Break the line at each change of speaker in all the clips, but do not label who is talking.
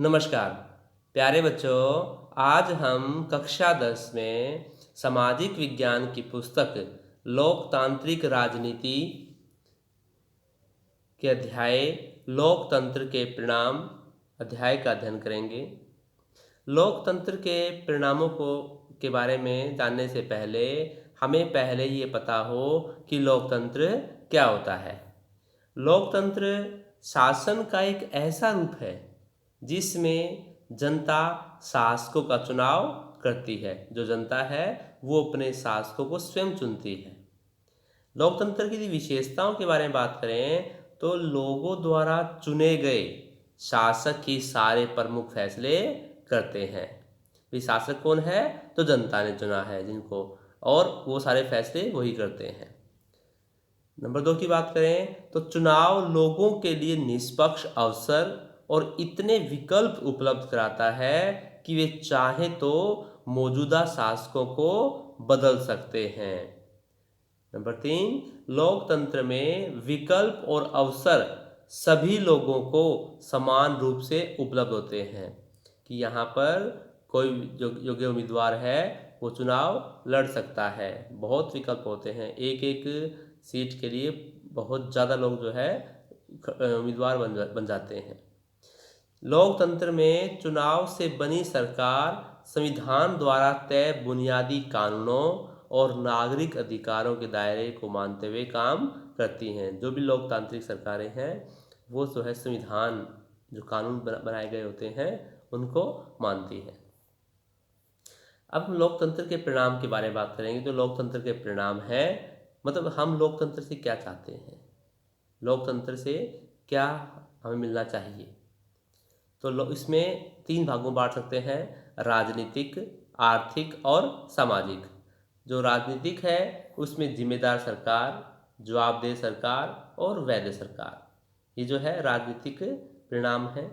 नमस्कार प्यारे बच्चों। आज हम कक्षा 10 में सामाजिक विज्ञान की पुस्तक लोकतांत्रिक राजनीति के अध्याय लोकतंत्र के परिणाम अध्याय का अध्ययन करेंगे। लोकतंत्र के परिणामों के बारे में जानने से पहले हमें पहले ये पता हो कि लोकतंत्र क्या होता है। लोकतंत्र शासन का एक ऐसा रूप है जिसमें जनता शासकों का चुनाव करती है। जो जनता है वो अपने शासकों को स्वयं चुनती है। लोकतंत्र की विशेषताओं के बारे में बात करें तो लोगों द्वारा चुने गए शासक ही सारे प्रमुख फैसले करते हैं। भी शासक कौन है? तो जनता ने चुना है जिनको, और वो सारे फैसले वही करते हैं। नंबर 2 की बात करें तो चुनाव लोगों के लिए निष्पक्ष अवसर और इतने विकल्प उपलब्ध कराता है कि वे चाहे तो मौजूदा शासकों को बदल सकते हैं। नंबर 3, लोकतंत्र में विकल्प और अवसर सभी लोगों को समान रूप से उपलब्ध होते हैं कि यहाँ पर कोई योग्य उम्मीदवार है वो चुनाव लड़ सकता है। बहुत विकल्प होते हैं, एक एक सीट के लिए बहुत ज़्यादा लोग जो है उम्मीदवार बन जाते हैं। लोकतंत्र में चुनाव से बनी सरकार संविधान द्वारा तय बुनियादी कानूनों और नागरिक अधिकारों के दायरे को मानते हुए काम करती हैं। जो भी लोकतांत्रिक सरकारें हैं वो जो है संविधान जो कानून बनाए गए होते हैं उनको मानती हैं। अब हम लोकतंत्र के परिणाम के बारे में बात करेंगे। जो लोकतंत्र के परिणाम है मतलब हम लोकतंत्र से क्या चाहते हैं, लोकतंत्र से क्या हमें मिलना चाहिए। तो इसमें 3 भागों में बांट सकते हैं, राजनीतिक, आर्थिक और सामाजिक। जो राजनीतिक है उसमें जिम्मेदार सरकार, जवाबदेह सरकार और वैध सरकार, ये जो है राजनीतिक परिणाम है।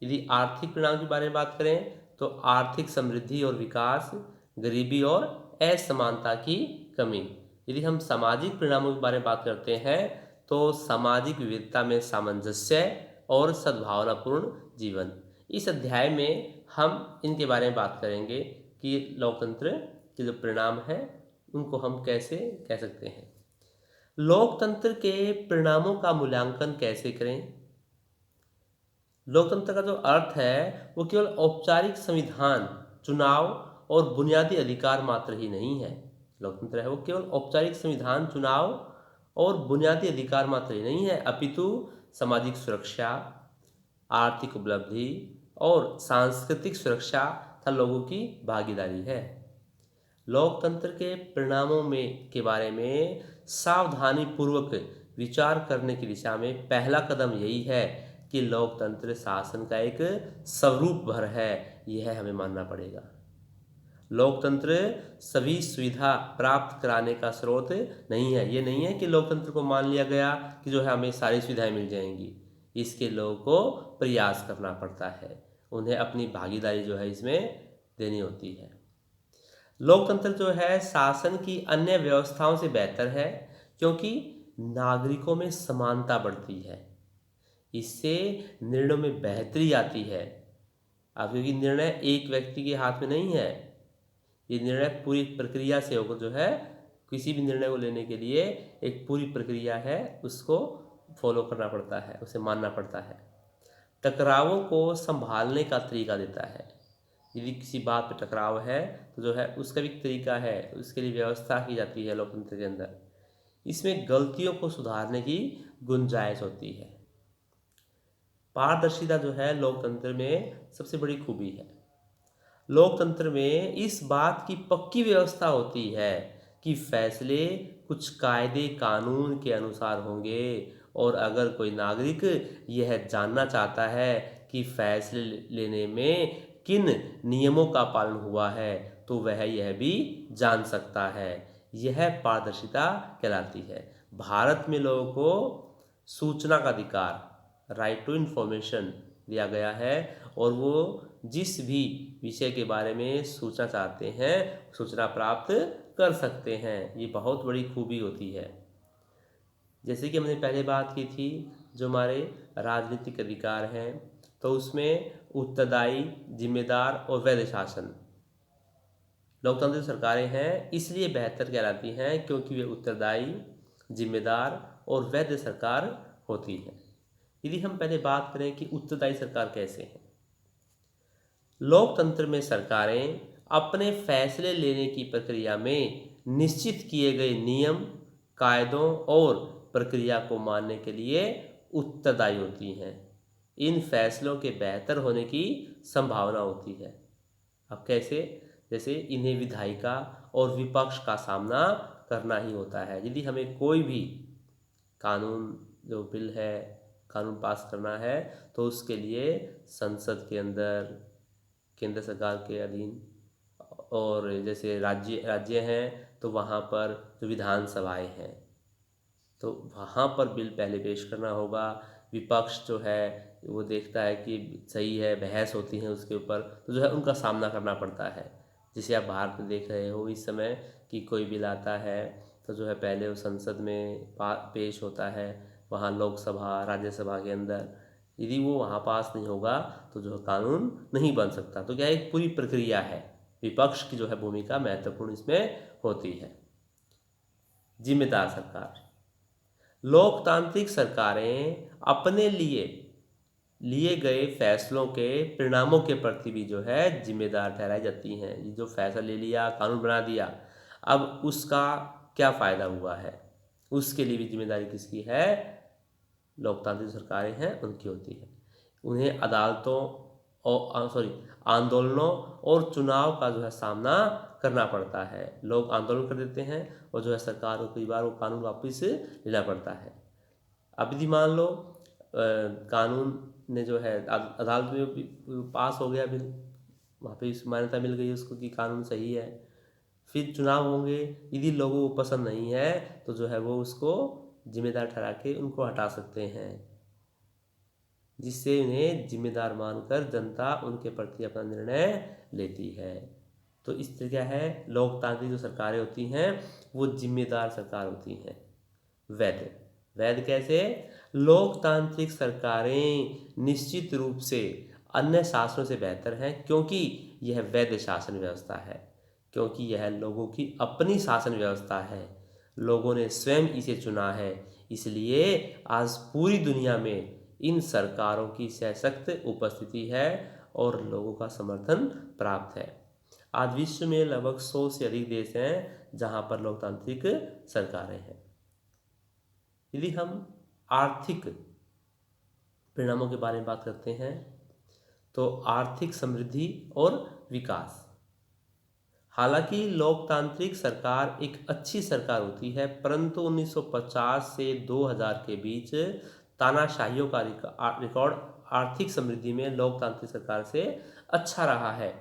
यदि आर्थिक परिणाम के बारे में बात करें तो आर्थिक समृद्धि और विकास, गरीबी और असमानता की कमी। यदि हम सामाजिक परिणामों के बारे में बात करते हैं तो सामाजिक विविधता में सामंजस्य और सद्भावनापूर्ण जीवन। इस अध्याय में हम इनके बारे में बात करेंगे कि लोकतंत्र के जो परिणाम हैं उनको हम कैसे कह सकते हैं। लोकतंत्र के परिणामों का मूल्यांकन कैसे करें। लोकतंत्र का जो अर्थ है वो केवल औपचारिक संविधान, चुनाव और बुनियादी अधिकार मात्र ही नहीं है। लोकतंत्र है वो केवल औपचारिक संविधान, चुनाव और बुनियादी अधिकार मात्र ही नहीं है, अपितु सामाजिक सुरक्षा, आर्थिक उपलब्धि और सांस्कृतिक सुरक्षा तथा लोगों की भागीदारी है। लोकतंत्र के परिणामों के बारे में सावधानी पूर्वक विचार करने की दिशा में पहला कदम यही है कि लोकतंत्र शासन का एक स्वरूप भर है, यह हमें मानना पड़ेगा। लोकतंत्र सभी सुविधा प्राप्त कराने का स्रोत नहीं है। ये नहीं है कि लोकतंत्र को मान लिया गया कि जो है हमें सारी सुविधाएं मिल जाएंगी। इसके लोगों को प्रयास करना पड़ता है, उन्हें अपनी भागीदारी जो है इसमें देनी होती है। लोकतंत्र जो है शासन की अन्य व्यवस्थाओं से बेहतर है क्योंकि नागरिकों में समानता बढ़ती है, इससे निर्णयों में बेहतरी आती है। अब क्योंकि निर्णय एक व्यक्ति के हाथ में नहीं है, ये निर्णय पूरी प्रक्रिया से होकर जो है किसी भी निर्णय को लेने के लिए एक पूरी प्रक्रिया है, उसको फॉलो करना पड़ता है, उसे मानना पड़ता है। टकरावों को संभालने का तरीका देता है। यदि किसी बात पर टकराव है तो जो है उसका भी तरीका है, उसके लिए व्यवस्था की जाती है लोकतंत्र के अंदर। इसमें गलतियों को सुधारने की गुंजाइश होती है। पारदर्शिता जो है लोकतंत्र में सबसे बड़ी खूबी है। लोकतंत्र में इस बात की पक्की व्यवस्था होती है कि फैसले कुछ कायदे कानून के अनुसार होंगे, और अगर कोई नागरिक यह जानना चाहता है कि फैसले लेने में किन नियमों का पालन हुआ है तो वह यह भी जान सकता है। यह पारदर्शिता कहलाती है। भारत में लोगों को सूचना का अधिकार, राइट टू इन्फॉर्मेशन दिया गया है, और वो जिस भी विषय के बारे में सूचना चाहते हैं सूचना प्राप्त कर सकते हैं। ये बहुत बड़ी खूबी होती है। जैसे कि हमने पहले बात की थी, जो हमारे राजनीतिक अधिकार हैं तो उसमें उत्तरदायी, जिम्मेदार और वैध शासन। लोकतांत्रिक सरकारें हैं इसलिए बेहतर कहलाती हैं क्योंकि वे उत्तरदायी, जिम्मेदार और वैध सरकार होती है। यदि हम पहले बात करें कि उत्तरदायी सरकार कैसे है, लोकतंत्र में सरकारें अपने फैसले लेने की प्रक्रिया में निश्चित किए गए नियम, कायदों और प्रक्रिया को मानने के लिए उत्तरदायी होती हैं। इन फैसलों के बेहतर होने की संभावना होती है। अब कैसे? जैसे इन्हें विधायिका और विपक्ष का सामना करना ही होता है। यदि हमें कोई भी कानून, जो बिल है, कानून पास करना है तो उसके लिए संसद के अंदर, केंद्र सरकार के अधीन, और जैसे राज्य हैं तो वहाँ पर जो विधानसभाएं हैं तो वहाँ पर बिल पहले पेश करना होगा। विपक्ष जो है वो देखता है कि सही है, बहस होती है उसके ऊपर, तो जो है उनका सामना करना पड़ता है। जिसे आप भारत में देख रहे हो इस समय कि कोई बिल आता है तो जो है पहले वो संसद में पेश होता है, वहाँ लोकसभा, राज्यसभा के अंदर। यदि वो वहाँ पास नहीं होगा तो जो कानून नहीं बन सकता। तो क्या एक पूरी प्रक्रिया है, विपक्ष की जो है भूमिका महत्वपूर्ण इसमें होती है। जिम्मेदार सरकार, लोकतांत्रिक सरकारें अपने लिए गए फैसलों के परिणामों के प्रति भी जो है जिम्मेदार ठहराई जाती हैं। ये जो फैसला ले लिया, कानून बना दिया, अब उसका क्या फ़ायदा हुआ है, उसके लिए भी जिम्मेदारी किसकी है? लोकतांत्रिक सरकारें हैं उनकी होती है। उन्हें अदालतों और आंदोलनों और चुनाव का जो है सामना करना पड़ता है। लोग आंदोलन कर देते हैं और जो है सरकार को कई बार वो कानून वापस लेना पड़ता है। अब यदि मान लो कानून ने जो है अदालत में पास हो गया बिल, वहाँ पे मान्यता मिल गई उसको कि कानून सही है, फिर चुनाव होंगे, यदि लोगों को पसंद नहीं है तो जो है वो उसको जिम्मेदार ठहरा के उनको हटा सकते हैं, जिससे उन्हें जिम्मेदार मानकर जनता उनके प्रति अपना निर्णय लेती है। तो इस तरह क्या है, लोकतांत्रिक जो सरकारें होती हैं वो जिम्मेदार सरकार होती हैं। वैध कैसे? लोकतांत्रिक सरकारें निश्चित रूप से अन्य शासनों से बेहतर हैं क्योंकि यह वैध शासन व्यवस्था है, क्योंकि यह लोगों की अपनी शासन व्यवस्था है, लोगों ने स्वयं इसे चुना है। इसलिए आज पूरी दुनिया में इन सरकारों की सशक्त उपस्थिति है और लोगों का समर्थन प्राप्त है। आज विश्व में लगभग 100 से अधिक देश हैं जहां पर लोकतांत्रिक सरकारें हैं। यदि हम आर्थिक परिणामों के बारे में बात करते हैं तो आर्थिक समृद्धि और विकास। हालांकि लोकतांत्रिक सरकार एक अच्छी सरकार होती है, परंतु 1950 से 2000 के बीच तानाशाहियों का रिकॉर्ड आर्थिक समृद्धि में लोकतांत्रिक सरकार से अच्छा रहा है।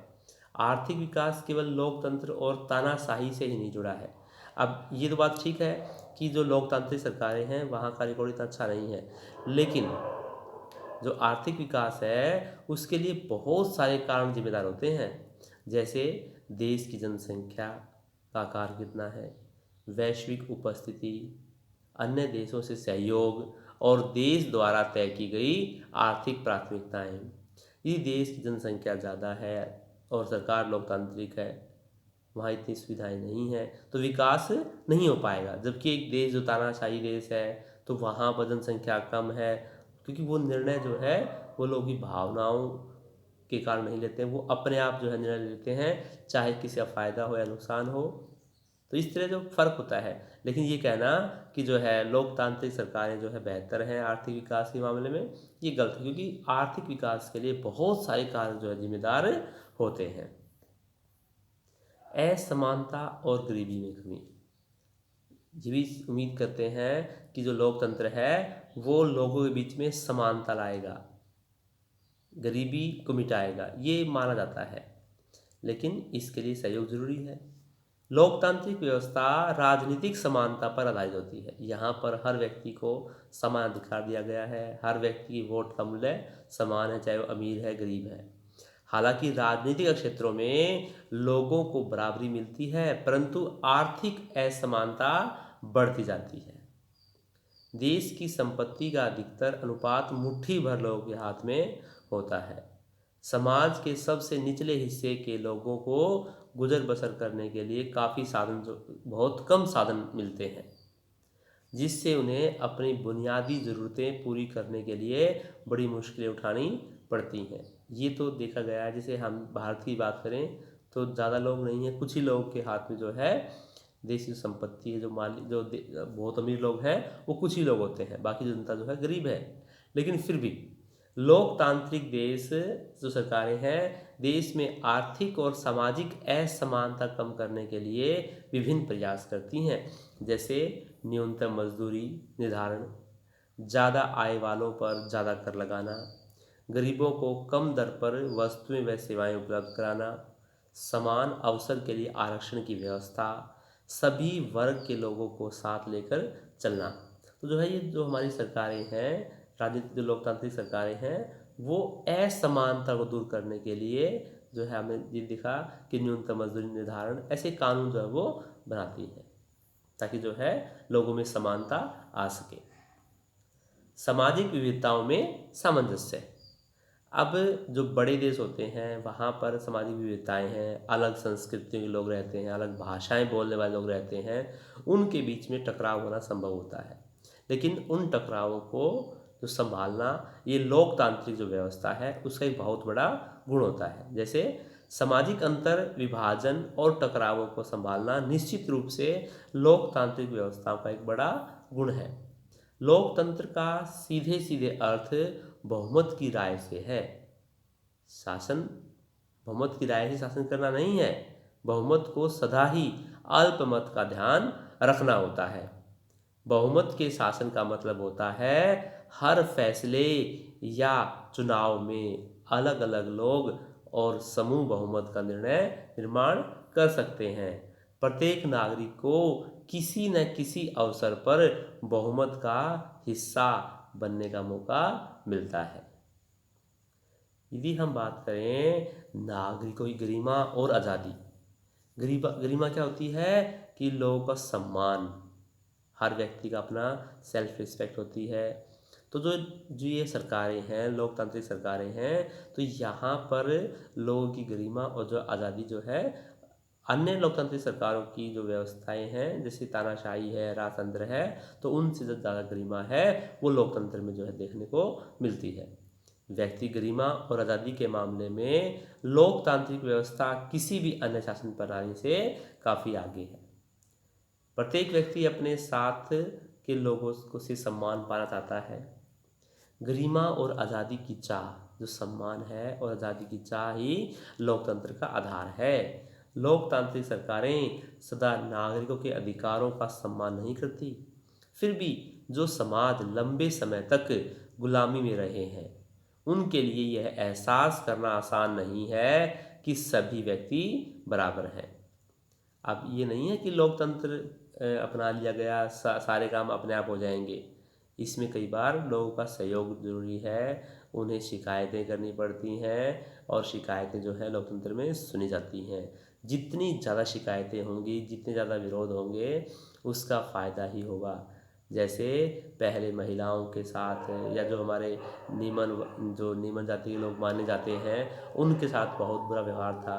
आर्थिक विकास केवल लोकतंत्र और तानाशाही से ही नहीं जुड़ा है। अब ये तो बात ठीक है कि जो लोकतांत्रिक सरकारें हैं वहाँ का रिकॉर्ड इतना अच्छा नहीं है, लेकिन जो आर्थिक विकास है उसके लिए बहुत सारे कारण जिम्मेदार होते हैं। जैसे देश की जनसंख्या का आकार कितना है, वैश्विक उपस्थिति, अन्य देशों से सहयोग और देश द्वारा तय की गई आर्थिक प्राथमिकताएं। यदि देश की जनसंख्या ज़्यादा है और सरकार लोकतांत्रिक है, वहाँ इतनी सुविधाएं नहीं है तो विकास नहीं हो पाएगा। जबकि एक देश जो तानाशाही देश है तो वहाँ पर जनसंख्या कम है, क्योंकि वो निर्णय जो है वो लोगों की भावनाओं के कारण नहीं लेते हैं, वो अपने आप जो है निर्णय लेते हैं, चाहे किसी का फ़ायदा हो या नुकसान हो। तो इस तरह जो फ़र्क होता है। लेकिन ये कहना कि जो है लोकतांत्रिक सरकारें जो है बेहतर हैं आर्थिक विकास के मामले में, ये गलत है, क्योंकि आर्थिक विकास के लिए बहुत सारे कारण जो है जिम्मेदार होते हैं। असमानता और गरीबी में कमी। ये भी उम्मीद करते हैं कि जो लोकतंत्र है वो लोगों के बीच में समानता लाएगा, गरीबी को मिटाएगा, ये माना जाता है, लेकिन इसके लिए सहयोग जरूरी है। लोकतांत्रिक व्यवस्था राजनीतिक समानता पर आधारित होती है। यहाँ पर हर व्यक्ति को समान अधिकार दिया गया है, हर व्यक्ति की वोट का मूल्य समान है, चाहे वो अमीर है गरीब है। हालांकि राजनीतिक क्षेत्रों में लोगों को बराबरी मिलती है, परंतु आर्थिक असमानता बढ़ती जाती है। देश की संपत्ति का अधिकतर अनुपात मुट्ठी भर लोगों के हाथ में होता है। समाज के सबसे निचले हिस्से के लोगों को गुजर बसर करने के लिए काफ़ी साधन, जो बहुत कम साधन मिलते हैं, जिससे उन्हें अपनी बुनियादी ज़रूरतें पूरी करने के लिए बड़ी मुश्किलें उठानी पड़ती हैं। ये तो देखा गया है। जैसे हम भारत की बात करें तो ज़्यादा लोग नहीं हैं, कुछ ही लोगों के हाथ में जो है देश की संपत्ति है, जो मालिक बहुत अमीर लोग हैं वो कुछ ही लोग होते हैं, बाकी जनता जो है गरीब है। लेकिन फिर भी लोकतांत्रिक देश जो सरकारें हैं देश में आर्थिक और सामाजिक असमानता कम करने के लिए विभिन्न प्रयास करती हैं, जैसे न्यूनतम मजदूरी निर्धारण, ज़्यादा आय वालों पर ज़्यादा कर लगाना, गरीबों को कम दर पर वस्तुएं व सेवाएं उपलब्ध कराना, समान अवसर के लिए आरक्षण की व्यवस्था, सभी वर्ग के लोगों को साथ लेकर चलना। तो जो है ये जो हमारी सरकारें हैं, राजनीतिक जो लोकतांत्रिक सरकारें हैं, वो असमानता को दूर करने के लिए जो है हमें ये दिखा कि न्यूनतम मजदूरी निर्धारण ऐसे कानून जो है वो बनाती है, ताकि जो है लोगों में समानता आ सके। सामाजिक विविधताओं में सामंजस्य। अब जो बड़े देश होते हैं वहाँ पर सामाजिक विविधताएं हैं, अलग संस्कृतियों के लोग रहते हैं, अलग भाषाएं बोलने वाले लोग रहते हैं, उनके बीच में टकराव होना संभव होता है। लेकिन उन टकरावों को जो संभालना, ये लोकतांत्रिक जो व्यवस्था है उसका एक बहुत बड़ा गुण होता है। जैसे सामाजिक अंतर विभाजन और टकरावों को संभालना निश्चित रूप से लोकतांत्रिक व्यवस्थाओं का एक बड़ा गुण है। लोकतंत्र का सीधे सीधे अर्थ बहुमत की राय से है। शासन बहुमत की राय से शासन करना नहीं है, बहुमत को सदा ही अल्पमत का ध्यान रखना होता है। बहुमत के शासन का मतलब होता है हर फैसले या चुनाव में अलग अलग लोग और समूह बहुमत का निर्माण कर सकते हैं। प्रत्येक नागरिक को किसी न किसी अवसर पर बहुमत का हिस्सा बनने का मौका मिलता है। यदि हम बात करें नागरिकों की गरिमा और आज़ादी, गरिमा क्या होती है कि लोगों का सम्मान, हर व्यक्ति का अपना सेल्फ रिस्पेक्ट होती है। तो जो ये सरकारें हैं, लोकतांत्रिक सरकारें हैं, तो यहाँ पर लोगों की गरिमा और जो आज़ादी जो है अन्य लोकतांत्रिक सरकारों की जो व्यवस्थाएं हैं, जैसे तानाशाही है, राजतंत्र है, तो उनसे जो ज़्यादा गरिमा है वो लोकतंत्र में जो है देखने को मिलती है। व्यक्ति गरिमा और आज़ादी के मामले में लोकतांत्रिक व्यवस्था किसी भी अन्य शासन प्रणाली से काफ़ी आगे है। प्रत्येक व्यक्ति अपने साथ के लोगों को से सम्मान पाना चाहता है। गरिमा और आज़ादी की चाह, जो सम्मान है और आज़ादी की चाह ही लोकतंत्र का आधार है। लोकतांत्रिक सरकारें सदा नागरिकों के अधिकारों का सम्मान नहीं करती। फिर भी जो समाज लंबे समय तक गुलामी में रहे हैं उनके लिए यह एहसास करना आसान नहीं है कि सभी व्यक्ति बराबर हैं। अब ये नहीं है कि लोकतंत्र अपना लिया गया सारे काम अपने आप हो जाएंगे। इसमें कई बार लोगों का सहयोग जरूरी है, उन्हें शिकायतें करनी पड़ती हैं और शिकायतें जो है लोकतंत्र में सुनी जाती हैं। जितनी ज़्यादा शिकायतें होंगी, जितने ज़्यादा विरोध होंगे, उसका फ़ायदा ही होगा। जैसे पहले महिलाओं के साथ या जो हमारे नीमन जाति के लोग माने जाते हैं उनके साथ बहुत बुरा व्यवहार था,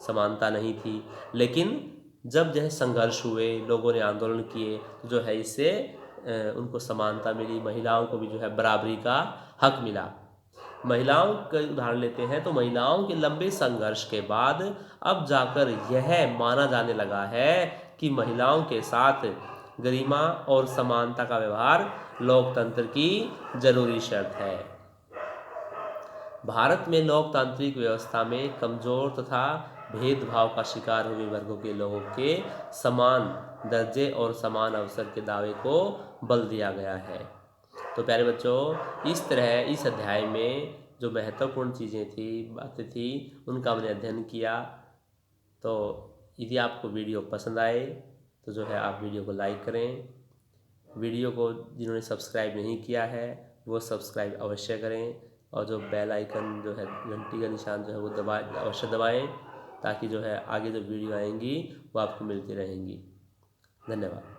समानता नहीं थी। लेकिन जब जो है संघर्ष हुए, लोगों ने आंदोलन किए, तो जो है इससे उनको समानता मिली, महिलाओं को भी जो है बराबरी का हक मिला। महिलाओं का उदाहरण लेते हैं तो महिलाओं के लंबे संघर्ष के बाद अब जाकर यह माना जाने लगा है कि महिलाओं के साथ गरिमा और समानता का व्यवहार लोकतंत्र की जरूरी शर्त है। भारत में लोकतांत्रिक व्यवस्था में कमजोर तथा भेदभाव का शिकार हुए वर्गों के लोगों के समान दर्जे और समान अवसर के दावे को बल दिया गया है। तो प्यारे बच्चों, इस तरह इस अध्याय में जो महत्वपूर्ण चीज़ें थी, बातें थी, उनका हमने अध्ययन किया। तो यदि आपको वीडियो पसंद आए तो जो है आप वीडियो को लाइक करें। वीडियो को जिन्होंने सब्सक्राइब नहीं किया है वो सब्सक्राइब अवश्य करें, और जो बेल आइकन जो है, घंटी का निशान जो है वो अवश्य दबाएं, ताकि जो है आगे जो वीडियो आएंगी वो आपको मिलती रहेंगी। धन्यवाद।